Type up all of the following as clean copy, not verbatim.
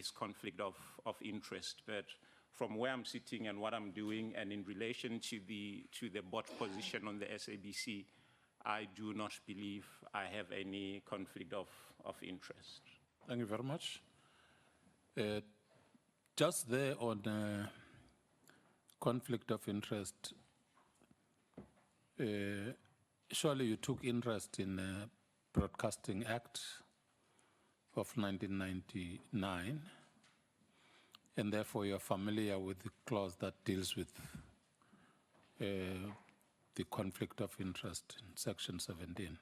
is conflict of interest. But from where I'm sitting and what I'm doing, and in relation to the board position on the SABC, I do not believe I have any conflict of interest. Thank you very much. Just there on conflict of interest, surely you took interest in the Broadcasting Act of 1999, and therefore you're familiar with the clause that deals with the conflict of interest in Section 17.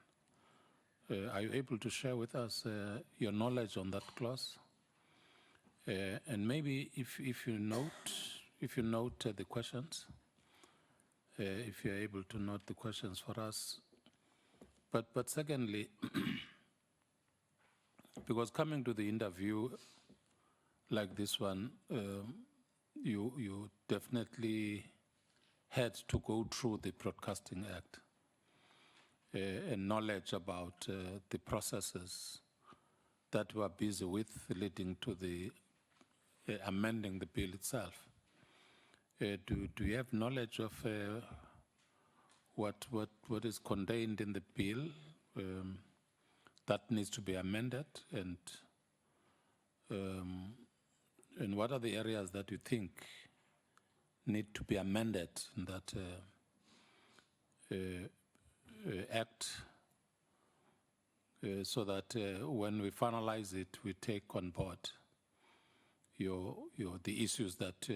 Are you able to share with us your knowledge on that clause? And maybe if you note the questions, if you're able to note the questions for us. But secondly, because coming to the interview like this one, you definitely had to go through the Broadcasting Act and knowledge about the processes that were busy with leading to the amending the bill itself. Do you have knowledge of what is contained in the bill that needs to be amended, and what are the areas that you think need to be amended in that act, so that when we finalize it, we take on board the issues that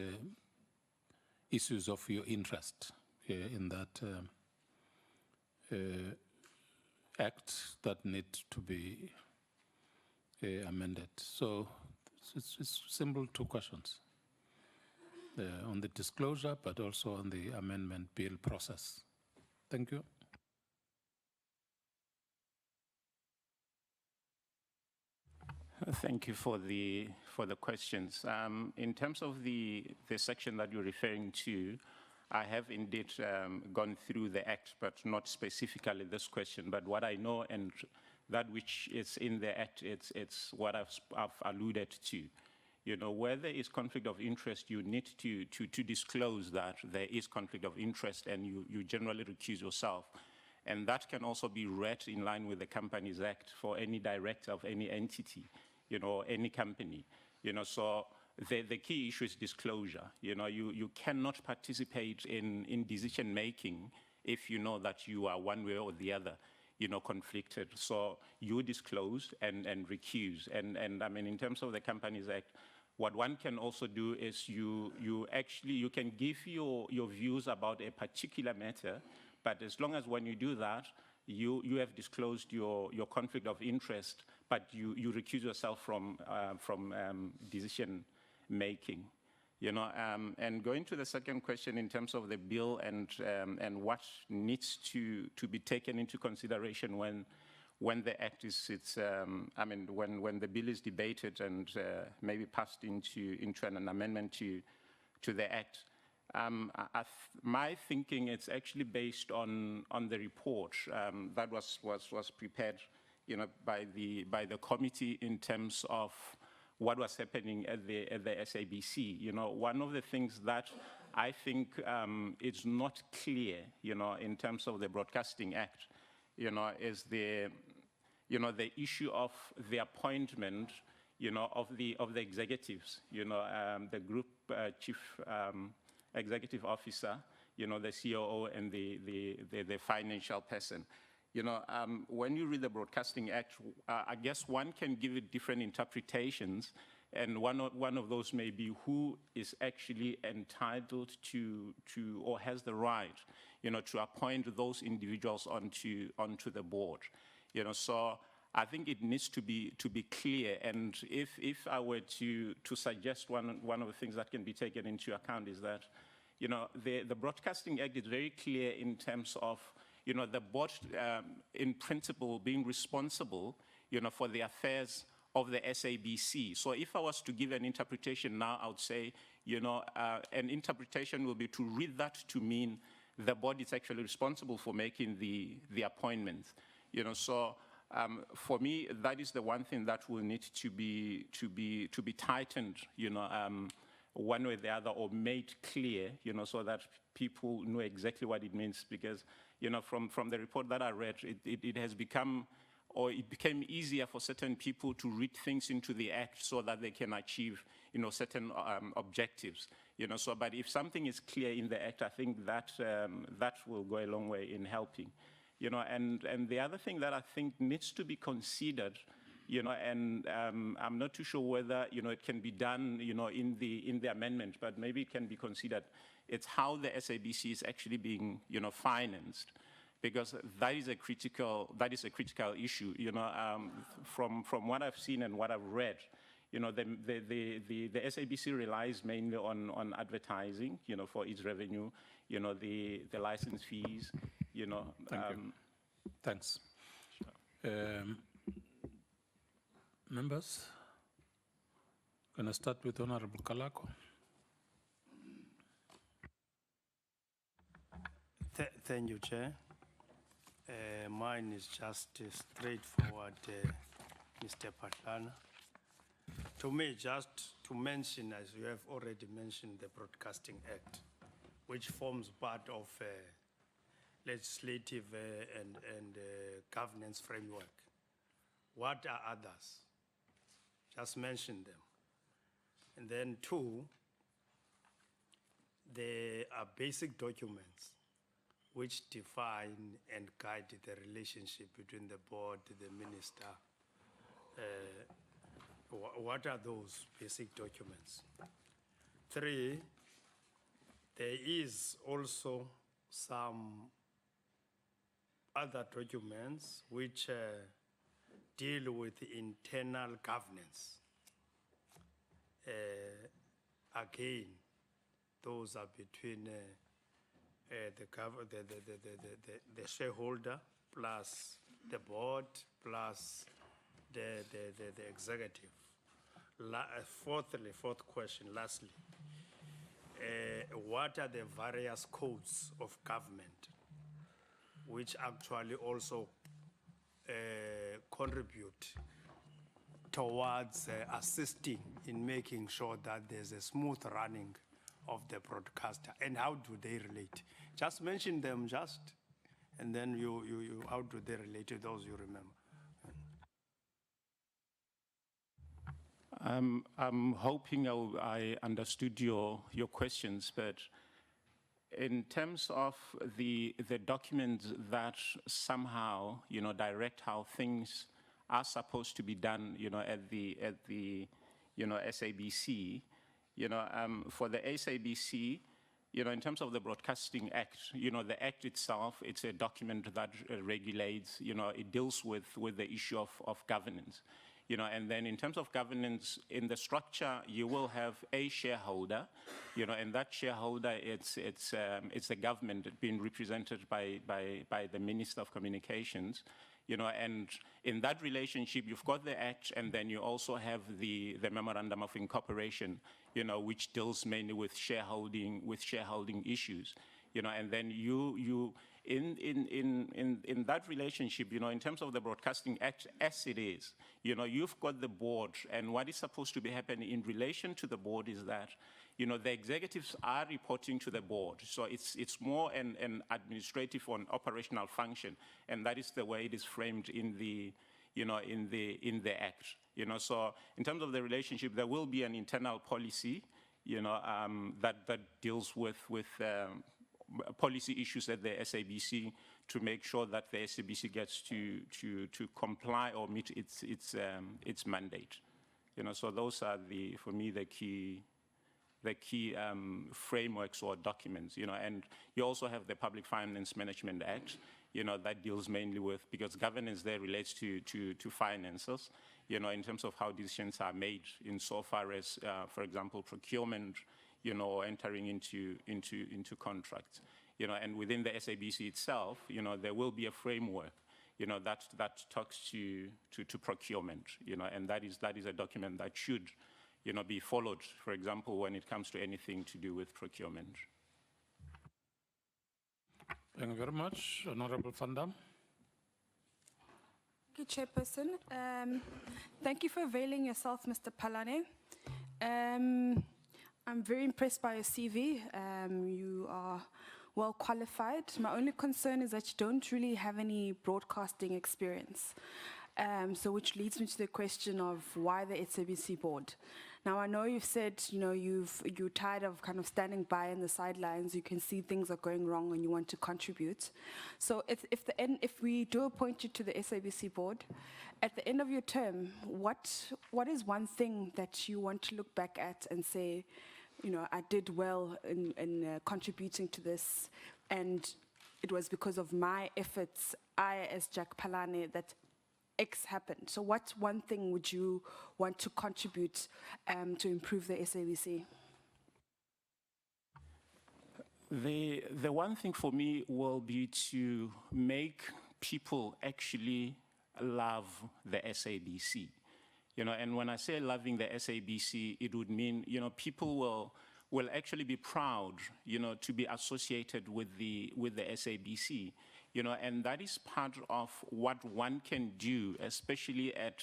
issues of your interest in that act that need to be amended. So it's simple two questions on the disclosure, but also on the amendment bill process. Thank you. Thank you for the questions. In terms of the section that you're referring to, I have indeed gone through the Act, but not specifically this question. But what I know, and that which is in the Act, it's what I've alluded to. You know, where there is conflict of interest, you need to disclose that there is conflict of interest, and you generally recuse yourself. And that can also be read in line with the Companies Act for any director of any entity, you know, any company. You know, so the key issue is disclosure. You know, you cannot participate in decision making if you know that you are one way or the other, you know, conflicted. So you disclose and recuse. And I mean, in terms of the Companies Act, what one can also do is you can give your views about a particular matter, but as long as when you do that, you have disclosed your conflict of interest, but you recuse yourself from decision making. You know, and going to the second question in terms of the bill and what needs to be taken into consideration when the act is I mean when the bill is debated and maybe passed into an amendment to the act. My thinking is actually based on the report that was prepared, you know, by the committee in terms of what was happening at the SABC. You know, one of the things that I think is not clear, you know, in terms of the Broadcasting Act, you know, is the issue of the appointment, you know, of the executives, you know, the group chief executive officer, you know, the COO and the financial person. You know, when you read the Broadcasting Act, I guess one can give it different interpretations, and one of those may be who is actually entitled to or has the right, you know, to appoint those individuals onto the board. You know, so I think it needs to be clear. And if I were to suggest one of the things that can be taken into account is that, you know, the Broadcasting Act is very clear in terms of, you know, the board in principle being responsible, you know, for the affairs of the SABC. So if I was to give an interpretation now, I would say, you know, an interpretation will be to read that to mean the board is actually responsible for making the appointments. You know, so For me, that is the one thing that will need to be tightened, one way or the other, or made clear, so that people know exactly what it means. Because, from the report that I read, it has become, or it became easier for certain people to read things into the act so that they can achieve, certain objectives. But if something is clear in the act, I think that that will go a long way in helping. And the other thing that I think needs to be considered, and I'm not too sure whether, it can be done, in the amendment, but maybe it can be considered. It's how the SABC is actually being, financed, because that is a critical issue. From what I've seen and what I've read, the SABC relies mainly on advertising, for its revenue, the license fees, Thank you. Thanks. Members, going to start with Honorable Kalako. Thank you, Chair. Mine is just straightforward, Mr. Phalane. To me, just to mention, as you have already mentioned, the Broadcasting Act, which forms part of legislative and governance framework. What are others? Just mention them. And then two, there are basic documents which define and guide the relationship between the board, the minister. What are those basic documents? Three, there is also some other documents which deal with internal governance. Again, those are between the shareholder plus the board plus the executive. Fourth question, lastly, what are the various codes of government which actually also contribute towards assisting in making sure that there's a smooth running of the broadcaster, and how do they relate? Just mention them and then how do they relate to those you remember? I'm hoping I understood your questions, but in terms of the documents that somehow, direct how things are supposed to be done, at the SABC, for the SABC, in terms of the Broadcasting Act, the Act itself, it's a document that regulates, it deals with the issue of governance. And then in terms of governance, in the structure, you will have a shareholder, and that shareholder, it's the government being represented by the Minister of Communications, and in that relationship, you've got the Act, and then you also have the Memorandum of Incorporation, which deals mainly with shareholding issues, and then in that relationship, in terms of the Broadcasting Act as it is, you've got the board, and what is supposed to be happening in relation to the board is that, the executives are reporting to the board. So it's more an administrative or an operational function, and that is the way it is framed in the Act. So in terms of the relationship, there will be an internal policy, that deals with policy issues at the SABC to make sure that the SABC gets to comply or meet its mandate. So those are for me the key frameworks or documents. And you also have the Public Finance Management Act, that deals mainly with, because governance there relates to finances, in terms of how decisions are made insofar as, for example, procurement, or entering into contracts, and within the SABC itself, there will be a framework, that talks to procurement, and that is a document that should, be followed, for example, when it comes to anything to do with procurement. Thank you very much, Honorable Van Dam. Thank you, Chairperson. Thank you for availing yourself, Mr. Phalane. I'm very impressed by your CV. You are well qualified. My only concern is that you don't really have any broadcasting experience. So which leads me to the question of why the SABC board. Now, I know you've said, you're tired of kind of standing by on the sidelines. You can see things are going wrong and you want to contribute. So if we do appoint you to the SABC board, at the end of your term, what is one thing that you want to look back at and say, I did well in contributing to this, and it was because of my efforts, I as Jack Phalane, that X happened. So what one thing would you want to contribute to improve the SABC? The one thing for me will be to make people actually love the SABC. And when I say loving the SABC, it would mean, people will actually be proud, to be associated with the SABC. And that is part of what one can do, especially at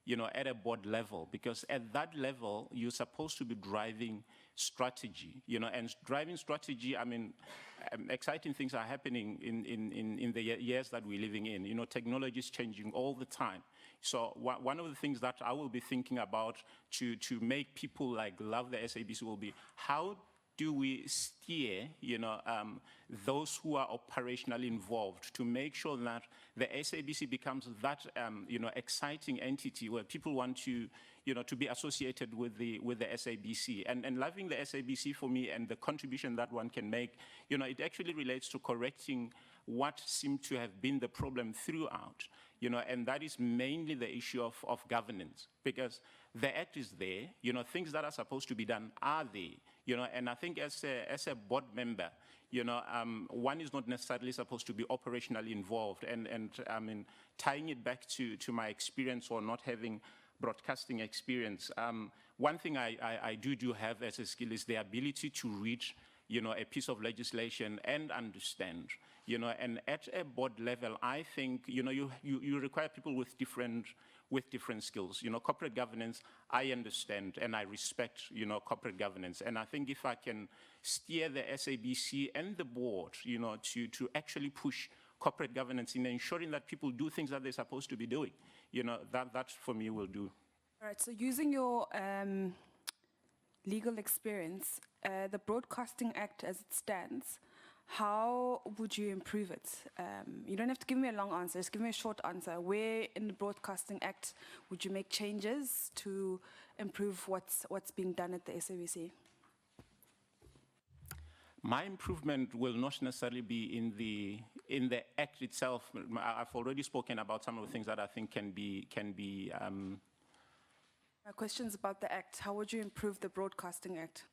a board level, because at that level, you're supposed to be driving strategy, and driving strategy, exciting things are happening in the years that we're living in. Technology is changing all the time. So one of the things that I will be thinking about to make people love the SABC will be, how do we steer, those who are operationally involved to make sure that the SABC becomes that, exciting entity where people want to, to be associated with the SABC. And loving the SABC for me and the contribution that one can make, it actually relates to correcting what seemed to have been the problem throughout, and that is mainly the issue of governance, because the act is there, things that are supposed to be done are there, and I think as a board member, one is not necessarily supposed to be operationally involved, and tying it back to my experience or not having broadcasting experience, one thing I do have as a skill is the ability to reach a piece of legislation and understand, and at a board level, I think, you require people with different skills. Corporate governance, I understand and I respect, corporate governance. And I think if I can steer the SABC and the board, to actually push corporate governance in ensuring that people do things that they're supposed to be doing, that for me will do. All right, so using your legal experience, the Broadcasting Act as it stands, how would you improve it? You don't have to give me a long answer, just give me a short answer. Where in the Broadcasting Act would you make changes to improve what's being done at the SABC? My improvement will not necessarily be in the act itself. I've already spoken about some of the things that I think can be. My question's about the act. How would you improve the Broadcasting Act?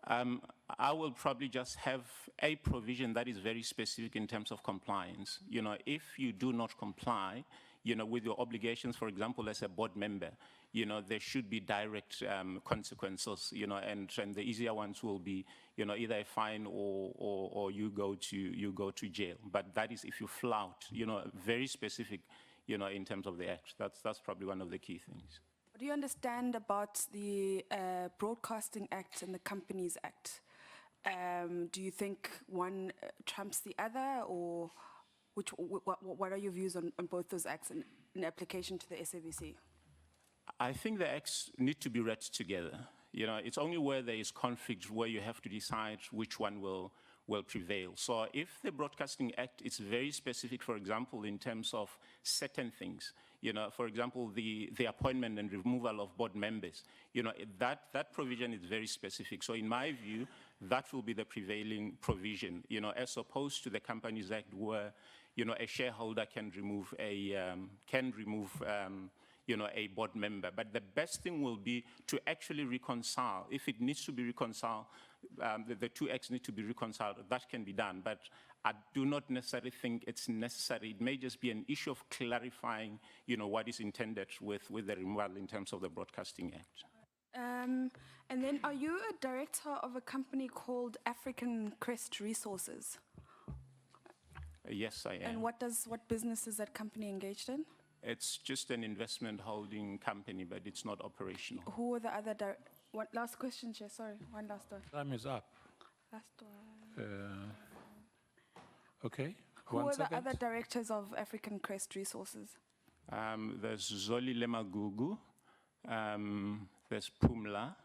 I will probably just have a provision that is very specific in terms of compliance. If you do not comply, with your obligations, for example, as a board member, there should be direct consequences, and the easier ones will be, either a fine or you go to jail. But that is if you flout, very specific, in terms of the act. That's probably one of the key things. What do you understand about the Broadcasting Act and the Companies Act? Do you think one trumps the other, or what are your views on both those acts in application to the SABC? I think the acts need to be read together. It's only where there is conflict where you have to decide which one will prevail. So if the Broadcasting Act is very specific, for example, in terms of certain things, for example, the appointment and removal of board members, that provision is very specific. So in my view, that will be the prevailing provision, as opposed to the Companies Act where, a shareholder can remove a board member. But the best thing will be to actually reconcile. If it needs to be reconciled, the two acts need to be reconciled. That can be done. But I do not necessarily think it's necessary. It may just be an issue of clarifying, what is intended with the removal in terms of the Broadcasting Act. And then, are you a director of a company called African Crest Resources? Yes, I am. And what business is that company engaged in? It's just an investment holding company, but it's not operational. Who were the other last question, Chair, sorry, one last one. Time is up. Last one. Okay. Who One were the second. other directors of African Crest Resources? There's Zoli Lemagugu, there's Pumla,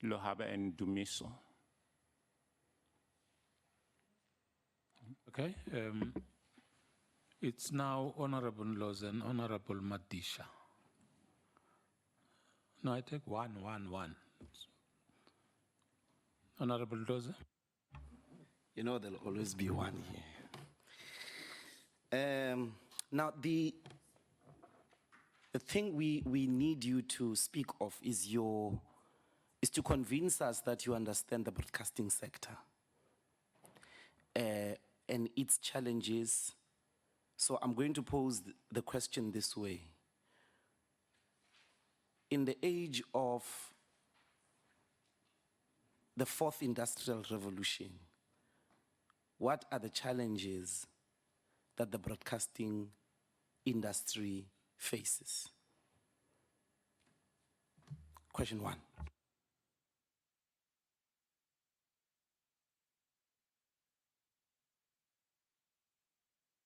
Lohaba, and Dumiso. Okay. It's now Honorable Loz and Honorable Madisha. No, I take one. Honorable Loz. You know, there'll always be one here. Now, the thing we need you to speak of is to convince us that you understand the broadcasting sector and its challenges. So I'm going to pose the question this way. In the age of the fourth industrial revolution, what are the challenges that the broadcasting industry faces? Question one.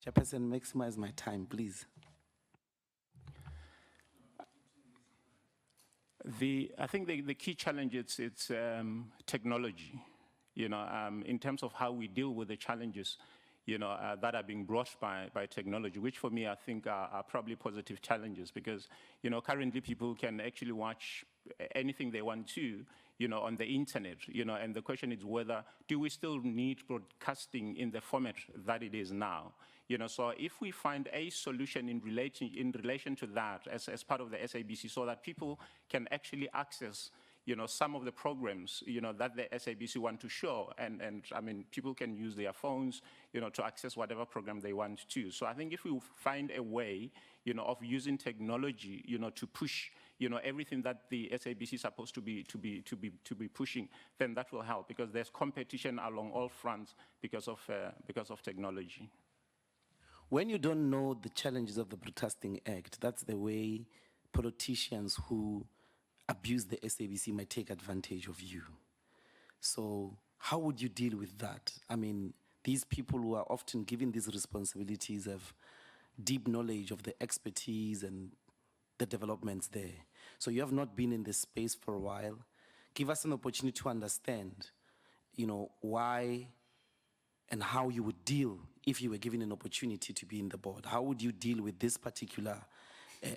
Chairperson, maximize my time, please. I think the key challenge it's technology. In terms of how we deal with the challenges, that are being brought by technology, which for me I think are probably positive challenges because, currently people can actually watch anything they want to, on the internet, and the question is whether do we still need broadcasting in the format that it is now? So if we find a solution in relation to that as part of the SABC so that people can actually access some of the programs, that the SABC want to show, and I mean, people can use their phones, to access whatever program they want to. So I think if we find a way, of using technology, to push, everything that the SABC is supposed to be pushing, then that will help because there's competition along all fronts because of technology. When you don't know the challenges of the Broadcasting Act, that's the way politicians who abuse the SABC might take advantage of you. So how would you deal with that? I mean, these people who are often given these responsibilities have deep knowledge of the expertise and the developments there. So you have not been in this space for a while. Give us an opportunity to understand, why and how you would deal if you were given an opportunity to be in the board. How would you deal with this particular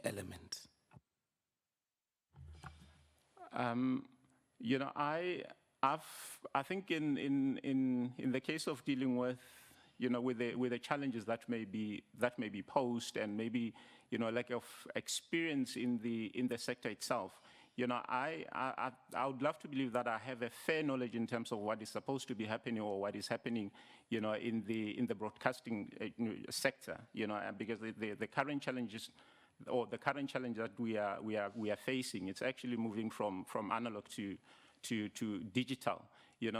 element? I think in the case of dealing with with the challenges that may be posed and maybe lack of experience in the sector itself, I would love to believe that I have a fair knowledge in terms of what is supposed to be happening or what is happening in the broadcasting sector, because the current challenges. Or the current challenge that we are facing, it's actually moving from analog to digital.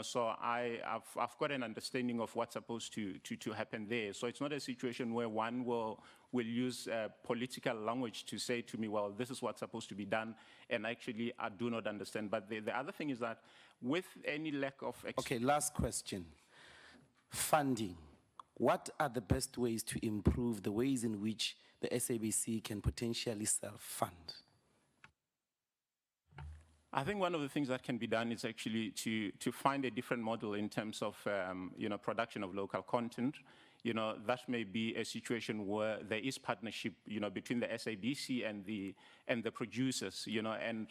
So I've got an understanding of what's supposed to happen there. So it's not a situation where one will use political language to say to me, well, this is what's supposed to be done, and actually I do not understand. But the other thing is that with any lack of okay, last question. Funding. What are the best ways to improve the ways in which the SABC can potentially self-fund? I think one of the things that can be done is actually to find a different model in terms of production of local content. That may be a situation where there is partnership, between the SABC and the producers, and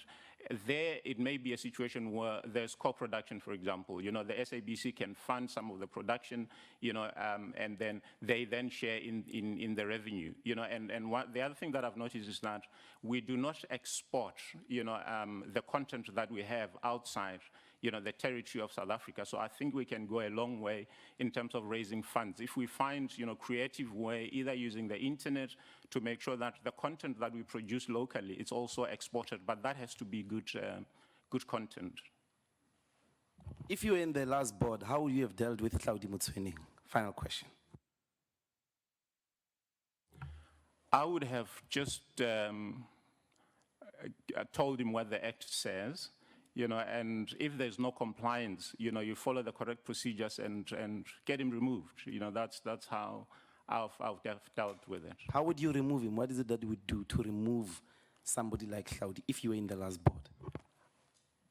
there it may be a situation where there's co-production, for example. The SABC can fund some of the production, and then they share in the revenue, and the other thing that I've noticed is that we do not export, the content that we have outside, the territory of South Africa. So I think we can go a long way in terms of raising funds. If we find, creative way, either using the internet to make sure that the content that we produce locally is also exported, but that has to be good content. If you were in the last board, how would you have dealt with Claudi Mutswening? Final question. I would have just told him what the Act says, and if there's no compliance, you follow the correct procedures and get him removed. That's how I've dealt with it. How would you remove him? What is it that you would do to remove somebody like Claudi if you were in the last board?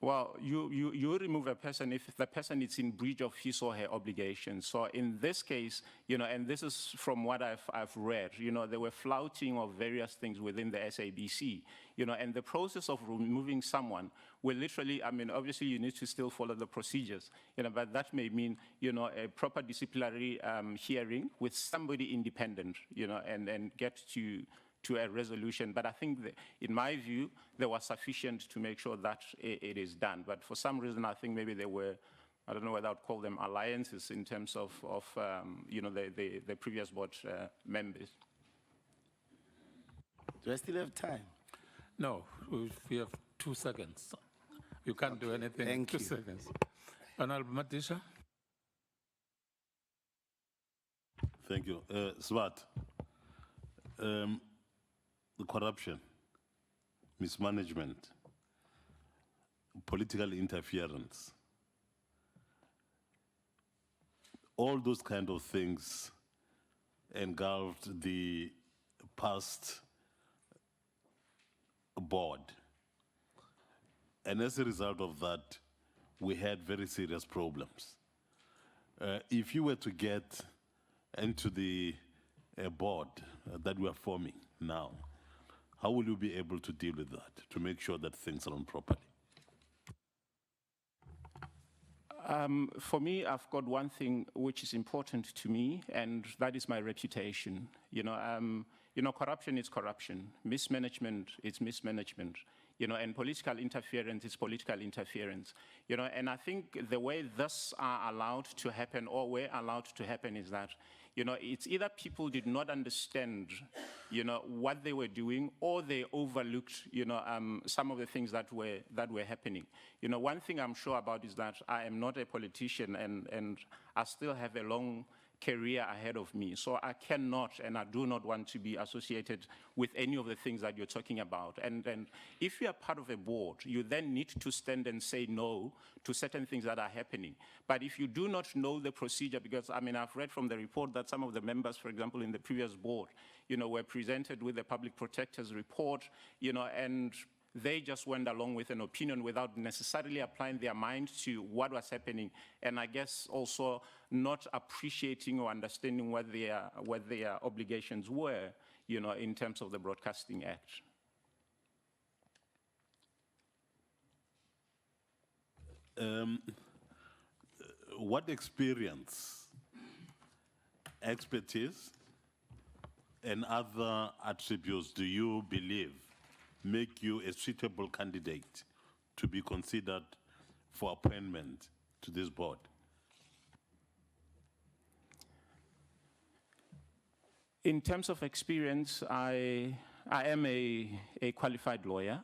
Well, you remove a person if the person is in breach of his or her obligations. So in this case, and this is from what I've read, there were flouting of various things within the SABC, and the process of removing someone will literally, obviously you need to still follow the procedures, but that may mean, a proper disciplinary hearing with somebody independent, and get to a resolution. But I think that, in my view, there was sufficient to make sure that it is done. But for some reason, I think maybe there were, I don't know whether I'd call them alliances in terms of the previous board members. Do I still have time? No, we have 2 seconds. You can't do anything. Thank 2 you. seconds. Honorable Madisha. Thank you. Swat, the corruption, mismanagement, political interference, all those kind of things engulfed the past board. And as a result of that, we had very serious problems. If you were to get into the board that we are forming now, how will you be able to deal with that, to make sure that things run properly? For me, I've got one thing which is important to me, and that is my reputation. Corruption is corruption. Mismanagement is mismanagement. And political interference is political interference. And I think the way this are allowed to happen, or were allowed to happen, is that, it's either people did not understand, what they were doing, or they overlooked, some of the things that were happening. One thing I'm sure about is that I am not a politician, and I still have a long career ahead of me. So I cannot and I do not want to be associated with any of the things that you're talking about. And if you are part of a board, you then need to stand and say no to certain things that are happening. But if you do not know the procedure, because I've read from the report that some of the members, for example, in the previous board, were presented with the public protector's report, and they just went along with an opinion without necessarily applying their mind to what was happening, and I guess also not appreciating or understanding what their obligations were, in terms of the Broadcasting Act. What experience, expertise, and other attributes do you believe make you a suitable candidate to be considered for appointment to this board? In terms of experience, I am a qualified lawyer,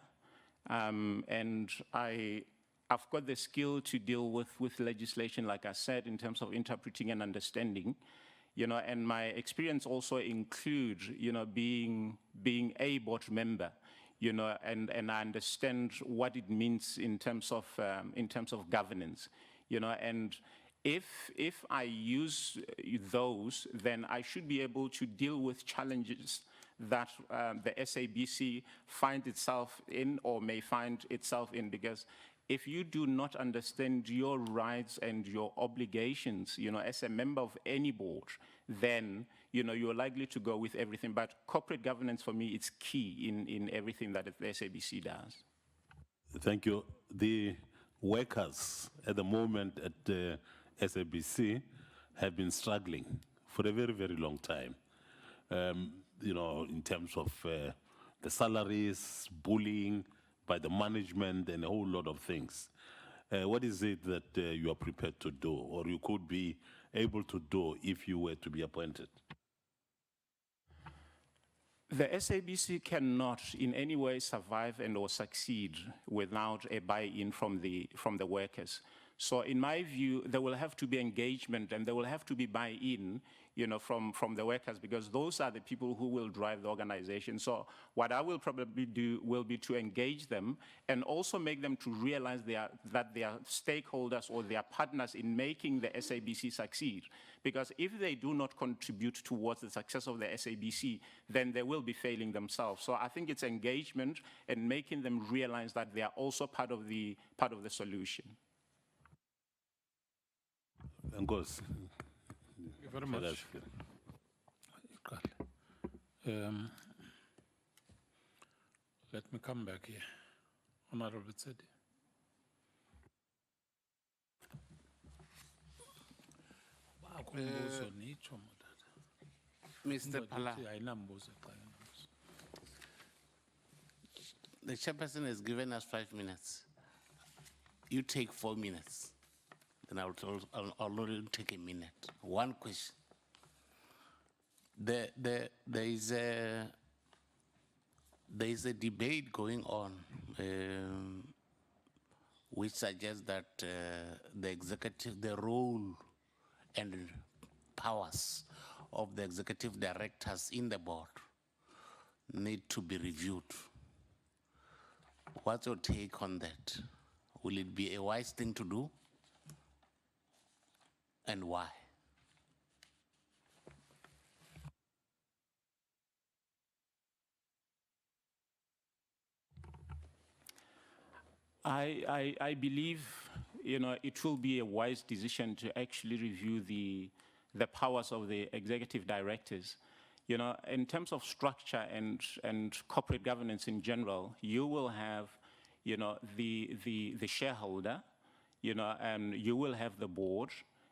and I've got the skill to deal with legislation, like I said, in terms of interpreting and understanding. And my experience also includes, being a board member, and I understand what it means in terms of governance, and if I use those, then I should be able to deal with challenges that the SABC finds itself in or may find itself in, because if you do not understand your rights and your obligations, as a member of any board, then, you're likely to go with everything. But corporate governance, for me, is key in everything that the SABC does. Thank you. The workers at the moment at the SABC have been struggling for a very, very long time, in terms of the salaries, bullying by the management, and a whole lot of things. What is it that you are prepared to do, or you could be able to do if you were to be appointed? The SABC cannot in any way survive and or succeed without a buy-in from the workers. So in my view, there will have to be engagement and there will have to be buy-in, from the workers, because those are the people who will drive the organization. So what I will probably do will be to engage them and also make them to realize that they are stakeholders or they are partners in making the SABC succeed. Because if they do not contribute towards the success of the SABC, then they will be failing themselves. So I think it's engagement and making them realize that they are also part of the solution. Of course. Thank you very much. Let me come back here. Honorable Tsedi. Mr. Phalane, the chairperson has given us 5 minutes. You take 4 minutes. Then I'll only take a minute. One question. There is a debate going on which suggests that the executive, the role and powers of the executive directors in the board need to be reviewed. What's your take on that? Will it be a wise thing to do? And why? I believe, it will be a wise decision to actually review the powers of the executive directors. In terms of structure and corporate governance in general, you will have, the shareholder, and you will have the board,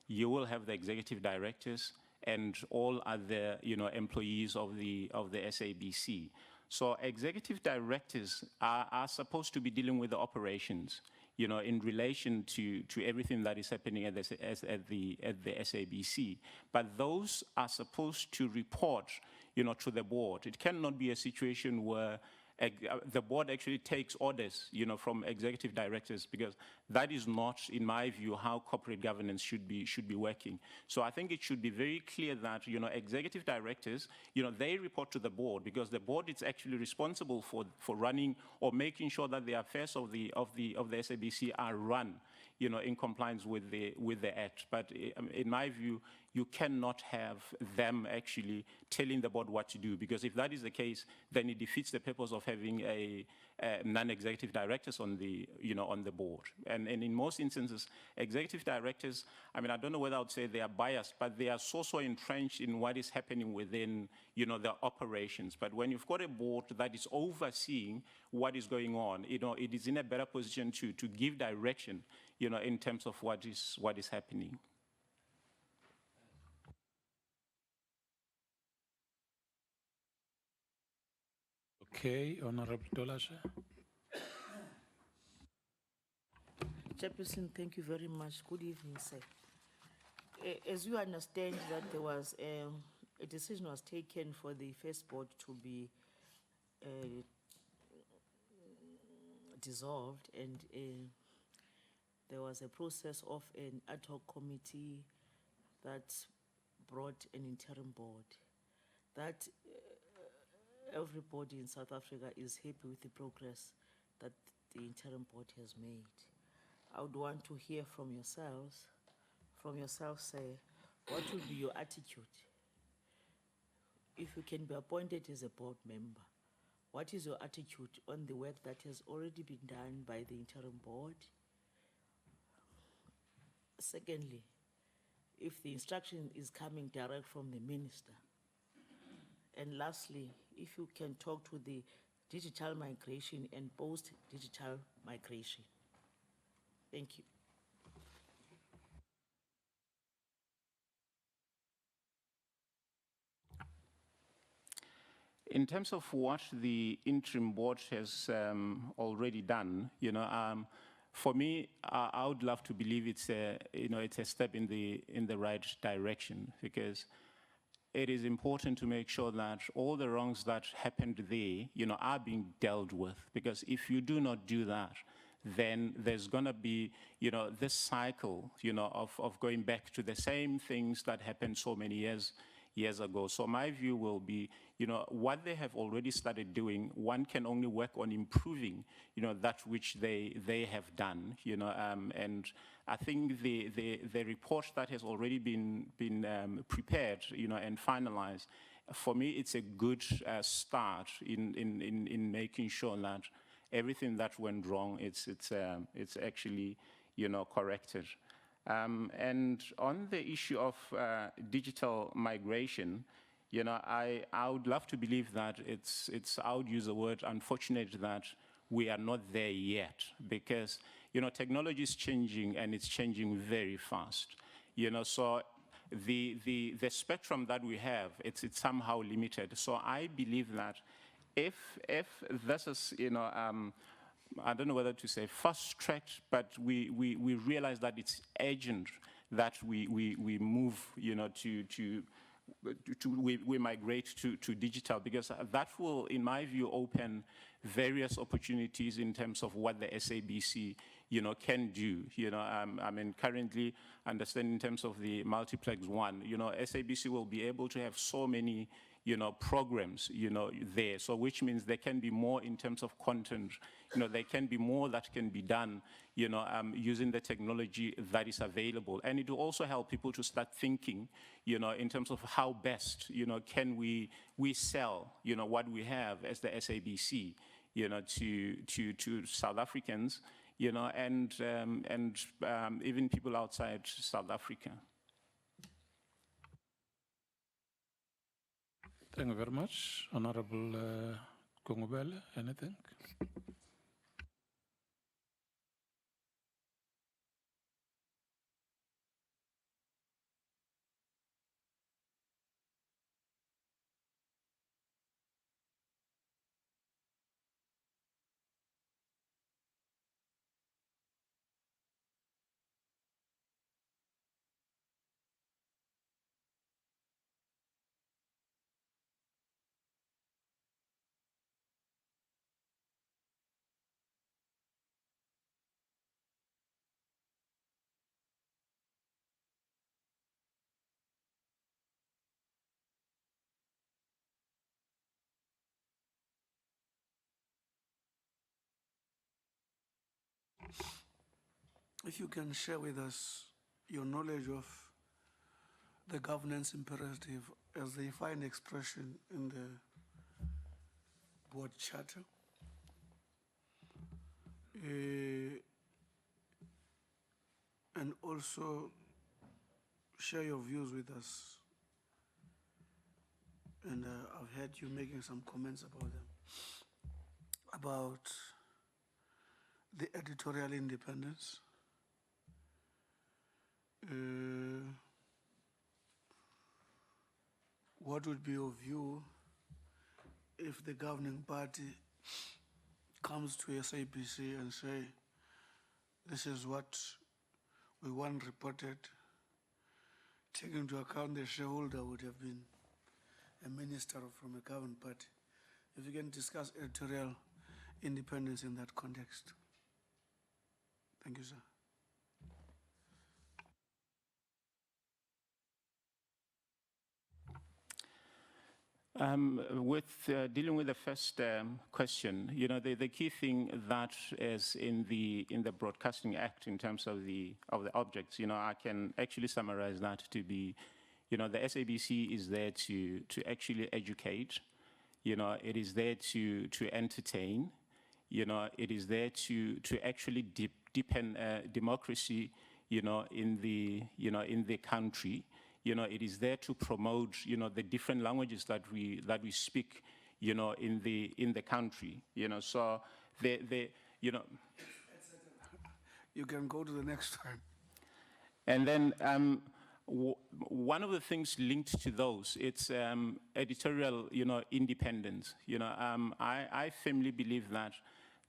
you will have the executive directors, and all other, employees of the SABC. So executive directors are supposed to be dealing with the operations, in relation to everything that is happening at the SABC. But those are supposed to report, to the board. It cannot be a situation where the board actually takes orders, from executive directors, because that is not, in my view, how corporate governance should be working. So I think it should be very clear that, executive directors, they report to the board, because the board is actually responsible for running or making sure that the affairs of the SABC are run, in compliance with the Act. But in my view, you cannot have them actually telling the board what to do, because if that is the case, then it defeats the purpose of having a non-executive directors on the board. And in most instances, executive directors, I don't know whether I would say they are biased, but they are so entrenched in what is happening within, the operations. But when you've got a board that is overseeing what is going on, it is in a better position to give direction, in terms of what is happening. Okay, Honorable Dolashe. Chairperson, thank you very much. Good evening, sir. As you understand that there was a decision was taken for the first board to be dissolved, and there was a process of an ad hoc committee that brought an interim board. That everybody in South Africa is happy with the progress that the interim board has made. I would want to hear from yourself, sir, what would be your attitude if you can be appointed as a board member? What is your attitude on the work that has already been done by the interim board? Secondly, if the instruction is coming direct from the minister. And lastly, if you can talk to the digital migration and post-digital migration. Thank you. In terms of what the interim board has already done, for me, I would love to believe it's a step in the right direction, because it is important to make sure that all the wrongs that happened there, are being dealt with. Because if you do not do that, then there's going to be, this cycle, of going back to the same things that happened so many years ago. So my view will be, what they have already started doing, one can only work on improving, that which they have done, and I think the report that has already been prepared, and finalized, for me, it's a good start in making sure that everything that went wrong, it's actually, corrected. And on the issue of digital migration, I would love to believe that I would use the word unfortunate that we are not there yet, because, technology is changing and it's changing very fast. So the spectrum that we have, it's somehow limited. So I believe that if this is, I don't know whether to say fast-tracked, but we realize that it's urgent that we move, we migrate to digital, because that will, in my view, open various opportunities in terms of what the SABC, can do. I mean, currently, understand in terms of the multiplex one, SABC will be able to have so many, programs, there. So which means there can be more in terms of content, there can be more that can be done, using the technology that is available. And it will also help people to start thinking, in terms of how best, can we sell, what we have as the SABC, to South Africans, and even people outside South Africa. Thank you very much. Honorable Kongobele, anything? If you can share with us your knowledge of the governance imperative as they find expression in the board charter, and also share your views with us. And I've heard you making some comments about them, about the editorial independence. What would be your view if the governing party comes to SABC and say, this is what we want reported, taking into account the shareholder would have been a minister from a governing party? If you can discuss editorial independence in that context. Thank you, sir. Dealing with the first question, the key thing that is in the Broadcasting Act in terms of the objects, I can actually summarize that to be, the SABC is there to actually educate, it is there to entertain, it is there to actually deepen democracy, in the country. It is there to promote, the different languages that we speak, in the country. So You can go to the next one. And then one of the things linked to those, it's editorial, independence. I firmly believe that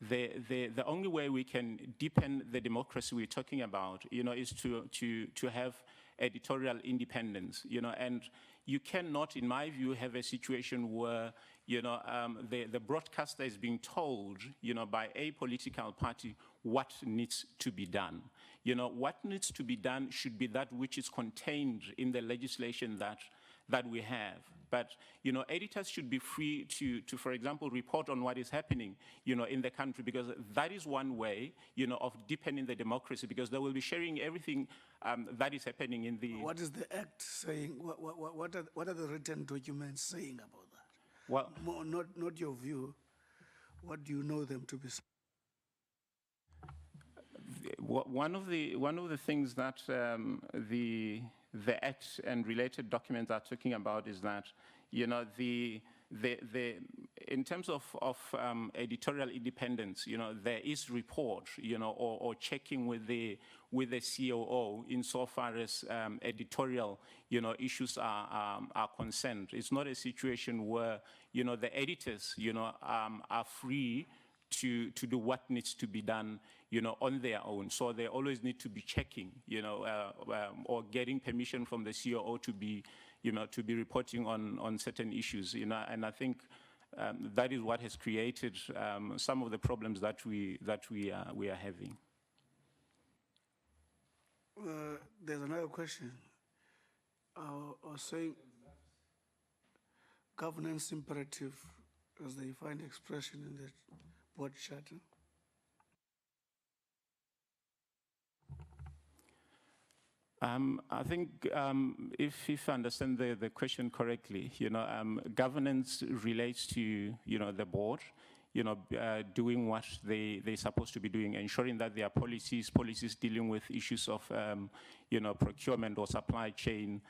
the only way we can deepen the democracy we're talking about, is to have editorial independence, and you cannot, in my view, have a situation where, the broadcaster is being told, by a political party what needs to be done. What needs to be done should be that which is contained in the legislation that we have. But, editors should be free to, for example, report on what is happening, in the country, because that is one way, of deepening the democracy, because they will be sharing everything that is happening in the... What is the act saying? What are the written documents saying about that? Well, More, not your view. What do you know them to be saying? one of the things that the Act and related documents are talking about is that, in terms of editorial independence, there is report, or checking with the COO insofar as editorial, issues are concerned. It's not a situation where, the editors, are free to do what needs to be done, on their own. So they always need to be checking, or getting permission from the COO to be, reporting on certain issues, and I think that is what has created some of the problems that we are having. There's another question. I was saying governance imperative, as they find expression in the board charter. I think if I understand the question correctly, governance relates to, the board, doing what they're supposed to be doing, ensuring that there are policies dealing with issues of, procurement or supply chain,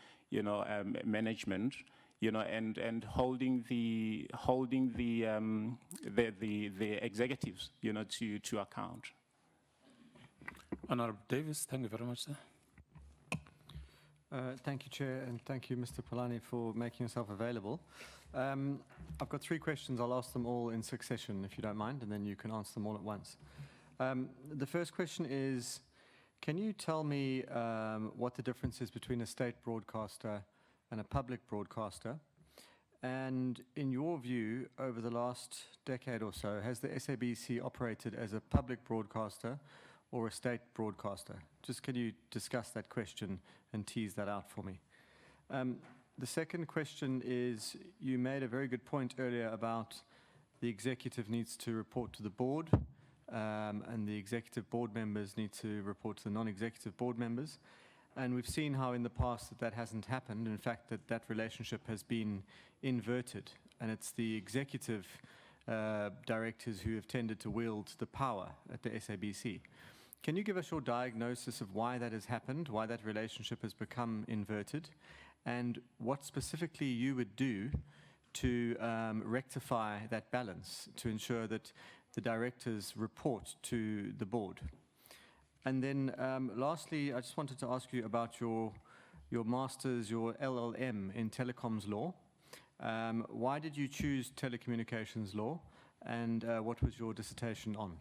management, and holding the executives, to account. Honourable Davis, thank you very much, sir. Thank you, Chair, and thank you, Mr. Phalane, for making yourself available. I've got 3 questions. I'll ask them all in succession, if you don't mind, and then you can answer them all at once. The first question is, can you tell me what the difference is between a state broadcaster and a public broadcaster? And in your view, over the last decade or so, has the SABC operated as a public broadcaster or a state broadcaster? Just can you discuss that question and tease that out for me? The second question is, you made a very good point earlier about the executive needs to report to the board, and the executive board members need to report to the non-executive board members. And we've seen how in the past that hasn't happened. In fact, that relationship has been inverted, and it's the executive directors who have tended to wield the power at the SABC. Can you give us your diagnosis of why that has happened, why that relationship has become inverted, and what specifically you would do to rectify that balance, to ensure that the directors report to the board? And then lastly, I just wanted to ask you about your master's, your LLM in telecoms law. Why did you choose telecommunications law, and what was your dissertation on?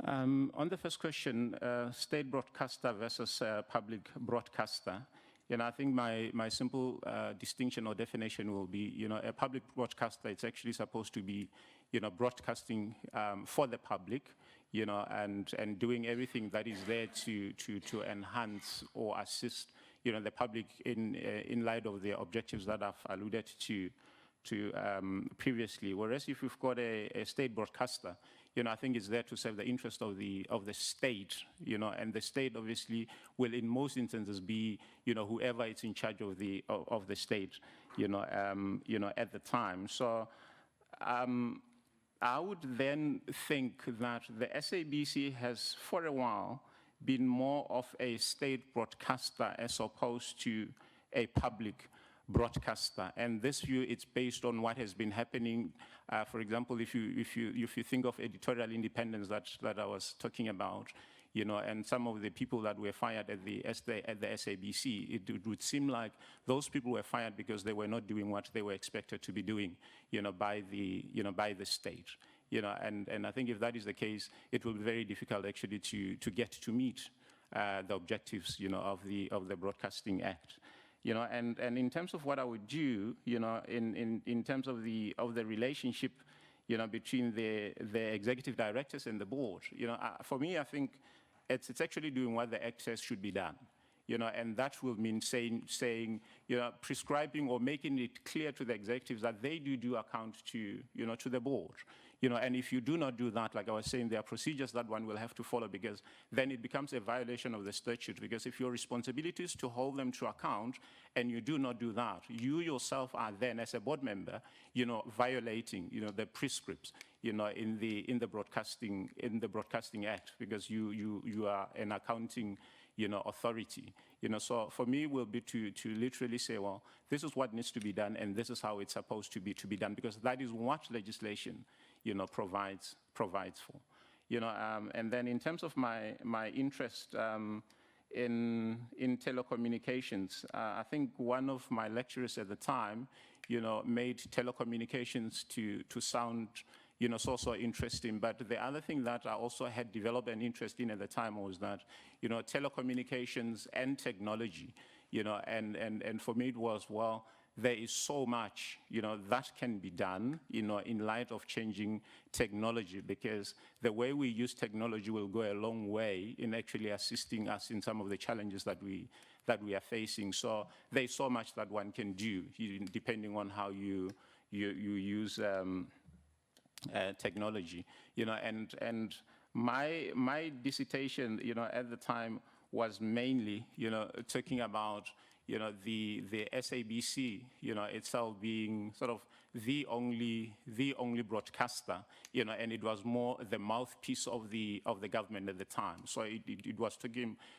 On the first question, state broadcaster versus public broadcaster, I think my simple distinction or definition will be, a public broadcaster, it's actually supposed to be, broadcasting for the public, and doing everything that is there to enhance or assist, the public in light of the objectives that I've alluded to previously. Whereas if you've got a state broadcaster, I think it's there to serve the interest of the state, and the state obviously will in most instances be, whoever is in charge of the state, at the time. So I would then think that the SABC has for a while been more of a state broadcaster as opposed to a public broadcaster, and this view, it's based on what has been happening. For example, if you think of editorial independence that I was talking about, and some of the people that were fired at the SABC, it would seem like those people were fired because they were not doing what they were expected to be doing, by the state. And I think if that is the case, it will be very difficult actually to get to meet the objectives, of the Broadcasting Act. And in terms of what I would do, in terms of the relationship, between the executive directors and the board, for me, I think it's actually doing what the Act says should be done. And that will mean saying, prescribing or making it clear to the executives that they do account to, to the board. And if you do not do that, like I was saying, there are procedures that one will have to follow, because then it becomes a violation of the statute. Because if your responsibility is to hold them to account and you do not do that, you yourself are then, as a board member, violating, the prescripts, in the Broadcasting Act, because you are an accounting, authority. So for me, will be to literally say, well, this is what needs to be done, and this is how it's supposed to be done, because that is what legislation, provides for. And then in terms of my interest in telecommunications, I think one of my lecturers at the time, made telecommunications to sound, so interesting. But the other thing that I also had developed an interest in at the time was that, telecommunications and technology, and for me it was, well, there is so much, that can be done, in light of changing technology, because the way we use technology will go a long way in actually assisting us in some of the challenges that we are facing. So there's so much that one can do, depending on how you use technology, and my dissertation, at the time was mainly, talking about, the SABC, itself being sort of the only broadcaster, and it was more the mouthpiece of the government at the time. So it was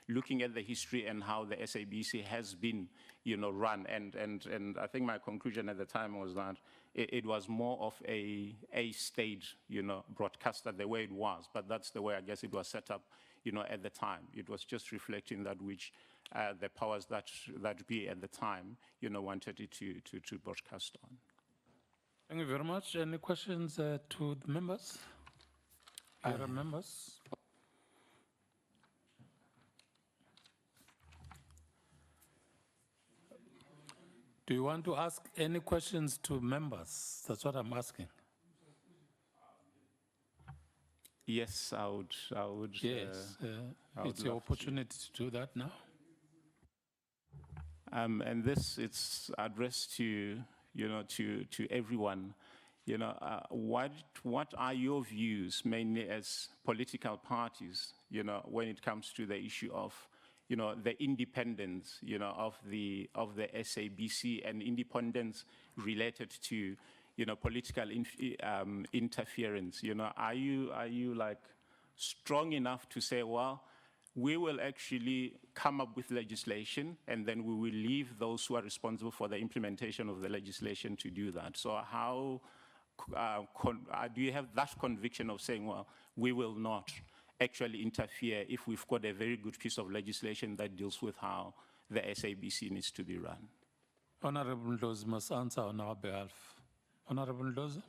looking at the history and how the SABC has been, run, and I think my conclusion at the time was that it was more of a stage, broadcaster, the way it was, but that's the way I guess it was set up, at the time. It was just reflecting that which the powers that be at the time, wanted it to broadcast on. Thank you very much. Any questions to the members? Other members? Do you want to ask any questions to members? That's what I'm asking. Yes, I would. Yes, it's your opportunity to do that now. And this, it's addressed to, to everyone. What are your views, mainly as political parties, when it comes to the issue of, the independence, of the SABC, and independence related to, political interference? Are you like strong enough to say, well, we will actually come up with legislation, and then we will leave those who are responsible for the implementation of the legislation to do that? So how do you have that conviction of saying, well, we will not actually interfere if we've got a very good piece of legislation that deals with how the SABC needs to be run? Honorable Ndlozi must answer on our behalf. Honorable Ndlozi?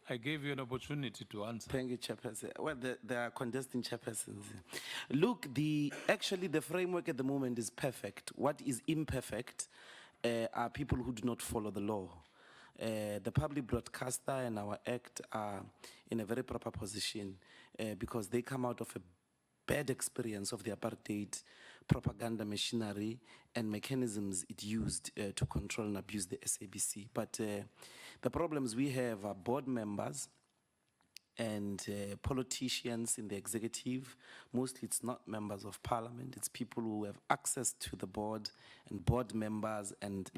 I gave you an opportunity to answer. Thank you, Chairperson. Well, there are contesting chairpersons. Look, actually the framework at the moment is perfect. What is imperfect are people who do not follow the law. The public broadcaster and our act are in a very proper position because they come out of a bad experience of the apartheid propaganda machinery and mechanisms it used to control and abuse the SABC. But the problems we have are board members and politicians in the executive. Mostly it's not members of parliament, it's people who have access to the board and board members and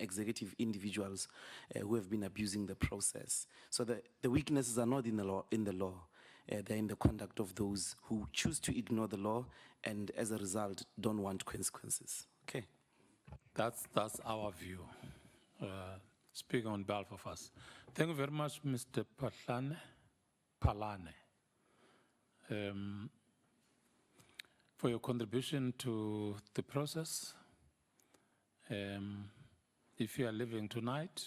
executive individuals who have been abusing the process. So the weaknesses are not in the law. They're in the conduct of those who choose to ignore the law and as a result don't want consequences. Okay. That's our view. Speaking on behalf of us. Thank you very much, Mr. Phalane, for your contribution to the process. If you are living tonight,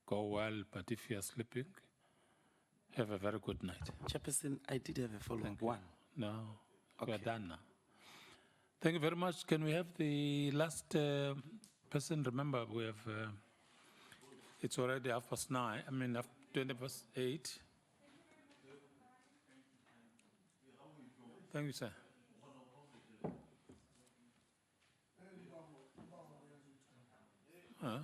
go well, but if you are sleeping, have a very good night. Chairperson, I did have a follow-up. Thank you. One. No, we are Okay. done now. Thank you very much. Can we have the last person? Remember, we have, it's already 9:30, 8:20. Thank you, sir. Huh?